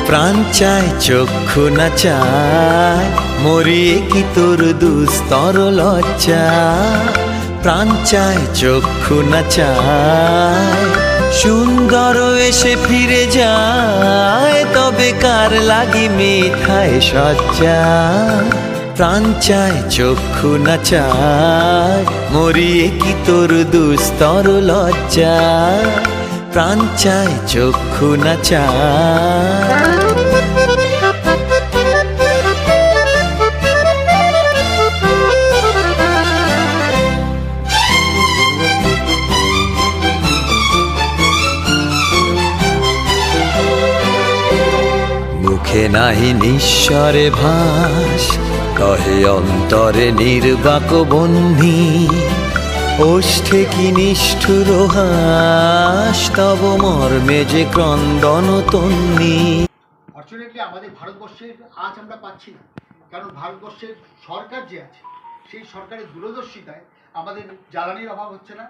প্রাণ চায় চক্ষু না চায়, মরিয়ে কি তোর দুস্তর লজ্জা। প্রাণ চায় চক্ষু না চায়, সুন্দর এসে ফিরে যায়, তবে কার লাগি মিঠায় সজ্জা। প্রাণ চায় চক্ষু না চায়, মরিয়ে কি তোর দুস্তর লজ্জা। প্রাণ চায় চক্ষু না চায়। মুখে নাহি নিঃস্বরে ভাস, কহে অন্তরে নির্বাক বহ্নি। ওষ্ঠে কি নিষ্ঠুর হাস, তব মর্মে যে ক্রন্দন তন্নি। ফর্চুনেটলি আমাদের ভারতবর্ষের আজ আমরা পাচ্ছি না, কারণ ভারতবর্ষের সরকার যে আছে সেই সরকারের দূরদর্শিতায় আমাদের জ্বালানির অভাব হচ্ছে না।